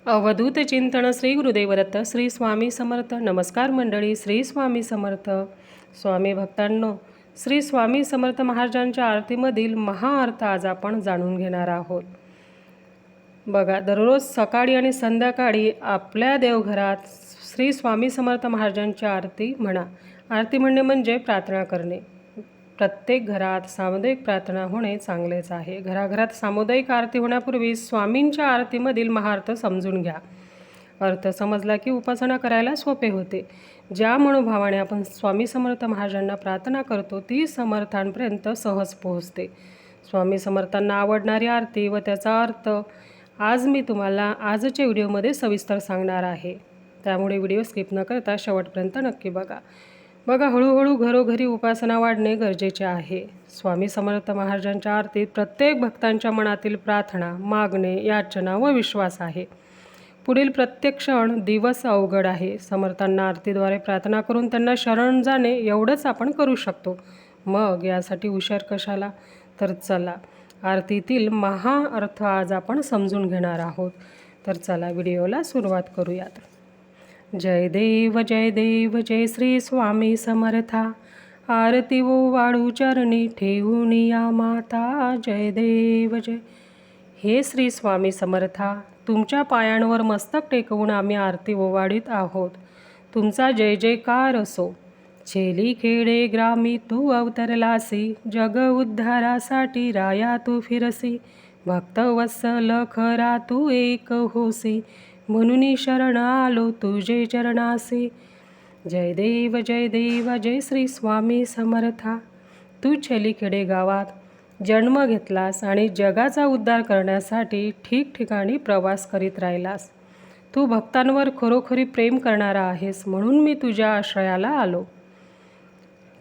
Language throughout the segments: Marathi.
अवधूत चिंतन श्री गुरुदेवदत्त श्री स्वामी समर्थ. नमस्कार मंडळी, श्री स्वामी समर्थ. स्वामी भक्तांनो, श्री स्वामी समर्थ महाराजांच्या आरतीमधील महाअर्थ आज आपण जाणून घेणार आहोत. बघा, दररोज सकाळी आणि संध्याकाळी आपल्या देवघरात श्री स्वामी समर्थ महाराजांची आरती म्हणा. आरती म्हणणे म्हणजे प्रार्थना करणे. प्रत्येक घरात सामुदायिक प्रार्थना होणे चांगलेच आहे. घराघरात सामुदायिक आरती होण्यापूर्वी स्वामींच्या आरतीमधील महार्थ समजून घ्या. अर्थ समजला की उपासना करायला सोपे होते. ज्या मनोभावाने आपण स्वामी समर्थ महाराजांना प्रार्थना करतो ती समर्थांपर्यंत सहज पोहोचते. स्वामी समर्थांना आवडणारी आरती व त्याचा अर्थ आज मी तुम्हाला आजच्या व्हिडिओमध्ये सविस्तर सांगणार आहे. त्यामुळे व्हिडिओ स्किप न करता शेवटपर्यंत नक्की बघा. हळूहळू घरोघरी उपासना वाढणे गरजेचे आहे. स्वामी समर्थ महाराजांच्या आरतीत प्रत्येक भक्तांच्या मनातील प्रार्थना, मागणे, याचना व विश्वास आहे. पुढील प्रत्येक क्षण, दिवस अवघड आहे. समर्थांना आरतीद्वारे प्रार्थना करून त्यांना शरण जाणे एवढंच आपण करू शकतो. मग यासाठी हुशार कशाला? तर चला, आरतीतील महाअर्थ आज आपण समजून घेणार आहोत. तर चला व्हिडिओला सुरुवात करूयात. जय देव जय श्री स्वामी समर्था. आरती वो वाढू चरणी ठेवून या माता. जय देव जय. हे श्री स्वामी समर्था, तुमच्या पायांवर मस्तक टेकवून आम्ही आरती ओवाळीत आहोत. तुमचा जय जयकार असो. छेली खेडे ग्रामी तू अवतरलासी. जग उद्धारासाठी राया तू फिरसी. भक्तवत्सल खरा तू एक होसी. म्हणून शरण आलो तुझे चरणासी. जय देव जय श्री स्वामी समर्था. तू छेलीखेडे गावात जन्म घेतलास आणि जगाचा उद्धार करण्यासाठी ठिकठिकाणी प्रवास करीत राहिलास. तू भक्तांवर खरोखरी प्रेम करणारा आहेस, म्हणून मी तुझ्या आश्रयाला आलो.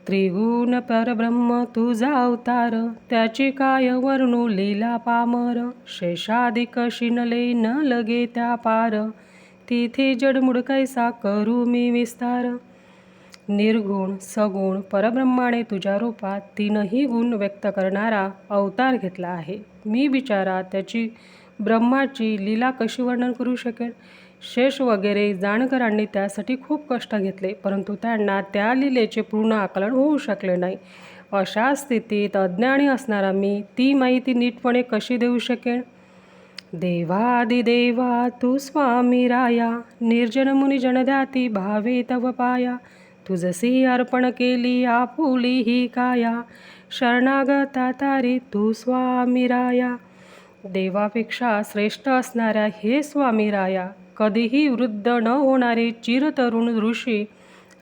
त्रिगुण परब्रह्म तुझा अवतार, त्याची काय वर्णू लीला पामर. शेषाधिक शिनले न लगे त्या पार, तिथे जडमुड कैसा करू मी विस्तार. निर्गुण सगुण परब्रह्माने तुझ्या रूपात तीनही गुण व्यक्त करणारा अवतार घेतला आहे. मी बिचारा त्याची ब्रह्माची लीला कशी वर्णन करू शकेन. शेष वगैरे जाणकारांनी त्यासाठी खूप कष्ट घेतले, परंतु त्यांना त्या लीलेचे पूर्ण आकलन होऊ शकले नाही. अशा स्थितीत अज्ञानी असणारा मी ती माहिती नीटपणे कशी देऊ शकेन. देवादिदेवा तू स्वामी राया, निर्जन मुनी जनध्याती भावे तव पाया. तुझसी अर्पण केली आपुली ही काया, शरणागता तारी तू स्वामी राया. देवापेक्षा श्रेष्ठ असणाऱ्या हे स्वामी राया, कधीही वृद्ध न होणारे चिरतरुण ऋषी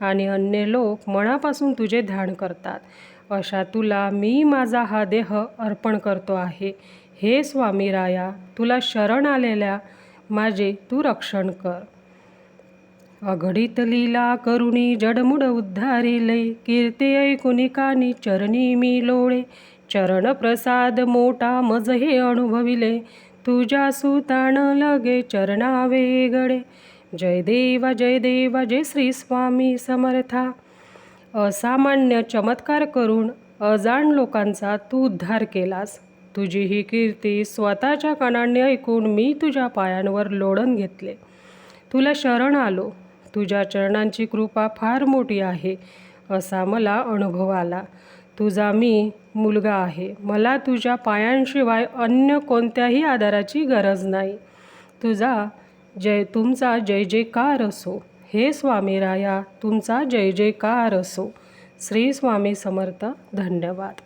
आणि अन्य लोक मनापासून तुझे ध्यान करतात. अशा तुला मी माझा हा देह अर्पण करतो आहे. हे स्वामी राया, तुला शरण आलेल्या माझे तू रक्षण कर. अघडित लीला करुणी जडमुड उद्धारिले, कीर्ती ऐकुनी कानी चरणी मी लोळे. चरण प्रसाद मोठा मज हे अनुभविले, तुझ्या सुतान लगे चरणा वेगळे. जय देवा जय श्री स्वामी समर्था. असामान्य चमत्कार करून अजाण लोकांचा तू उद्धार केलास. तुझी ही कीर्ती स्वतःच्या कानांनी ऐकून मी तुझ्या पायांवर लोळण घेतले. तुला शरण आलो. तुझ्या चरणांची कृपा फार मोठी आहे असा मला अनुभव आला. तुझा मी मुलगा आहे. मला तुझ्या पायांशिवाय अन्य कोणत्याही आधाराची गरज नाही. तुमचा जय जयकार असो. हे स्वामी राया, तुमचा जय जयकार असो. श्री स्वामी समर्थ. धन्यवाद.